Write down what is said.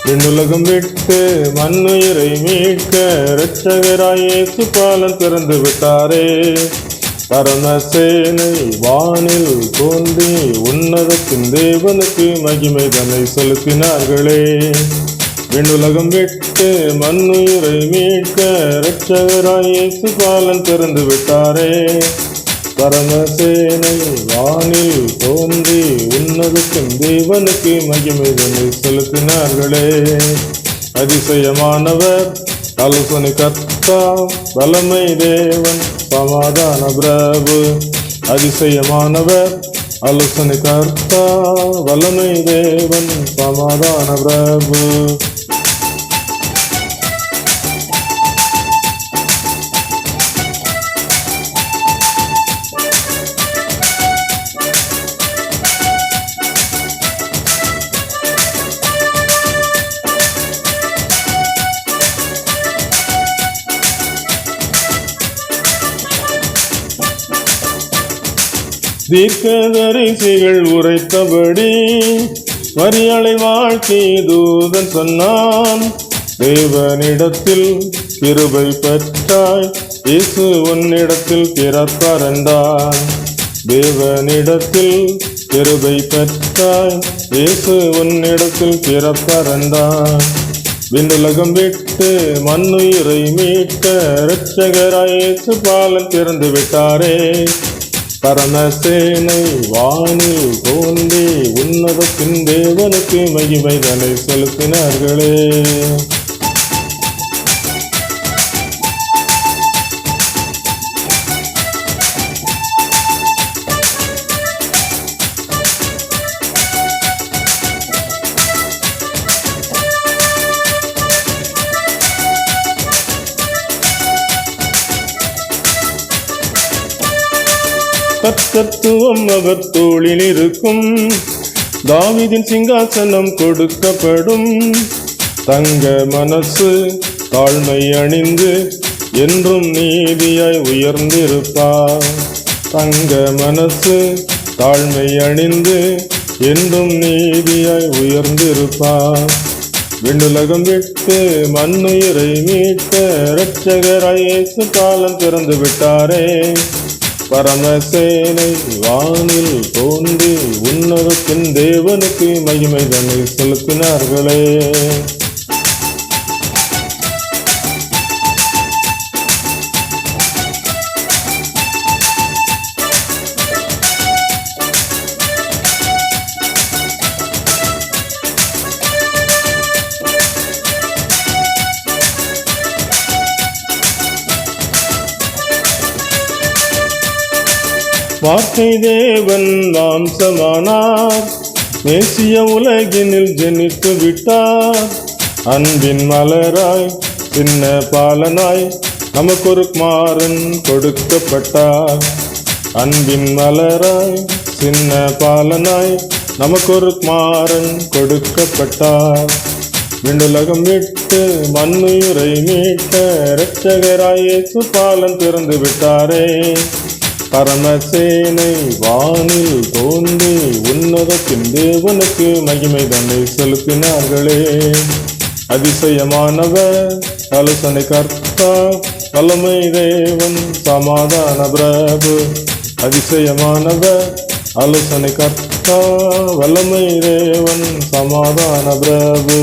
விண்ணுலகம் விட்டு மண்ணுயிரை மீட்க இரட்சகராய் இயேசு பாலம் திறந்து விட்டாரே. பரமசேனை வானில் தோன்றி உன்னதத்தின் தேவனுக்கு மகிமை தன்னை செலுத்தினார்களே. விண்ணுலகம் விட்டு மண்ணுயிரை மீட்க இரட்சகராய் இயேசு பாலம் திறந்து விட்டாரே. பரமசேனை வானில் தோன்றி உன்னதத்தின் தேவனுக்கு மகிமை தன்னை செலுத்தினார்களே. அதிசயமானவர் ஆலோசனை கர்த்தா வல்லமை தேவன் சமாதான பிரபு. அதிசயமானவர் ஆலோசனை கர்த்தா வல்லமை தேவன் சமாதான பிரபு. தீர்க்கதரிசிகள் உரைத்தபடி மரியாளை வாழ்த்தி தூதன் சொன்னான். தேவனிடத்தில் கிருபை பெற்றாய் இயேசு உன்னிடத்தில் பிறப்பார் என்றான். தேவனிடத்தில் கிருபை பெற்றாய் இயேசு உன்னிடத்தில் பிறப்பார் என்றான். விண்ணுலகம் விட்டு மண்ணுயிரை மீட்க இரட்சகராய் இயேசு பாலம் திறந்து விட்டாரே. பரமசேனை வானில் தோன்றி உன்னதத்தின் தேவனுக்கு மகிமை தன்னை செலுத்தினார்களே. கர்த்தத்துவம் அவர் தோளில் இருக்கும். தாவீதின் சிங்காசனம் கொடுக்கப்படும். தங்க மனசு தாழ்மை அணிந்து என்றும் நீதியாய் உயர்ந்திருப்பார். தங்க மனசு தாழ்மை அணிந்து என்றும் நீதியாய் உயர்ந்திருப்பார். விண்ணுலகம் விட்டு மண்ணுயிரை மீட்க இரட்சகராய் இயேசு பாலம் திறந்து விட்டாரே. பரமசேனை வானில் தோன்றி உன்னதத்தின் தேவனுக்கு மகிமை தன்னை செலுத்தினார்களே. வார்த்தை தேவன் மாம்சமானார். மேசிய உலகினில் ஜெனித்து விட்டார். அன்பின் மலராய் சின்ன பாலனாய் நமக்கொரு குமாரன் கொடுக்கப்பட்டார். அன்பின் மலராய் சின்ன பாலனாய் நமக்கொரு குமாரன் கொடுக்கப்பட்டார். விண்ணுலகம் விட்டு மண்ணுயிரை மீட்க இரட்சகராய் இயேசு பாலம் திறந்து விட்டாரே. பரமசேனை வானில் தோன்றி உன்னதத்தின் தேவனுக்கு மகிமை தன்னை செலுத்தினார்களே. அதிசயமானவர் ஆலோசனை கர்த்தா வல்லமை தேவன் சமாதான பிரபு. அதிசயமானவர் ஆலோசனை கர்த்தா வல்லமை தேவன் சமாதான பிரபு.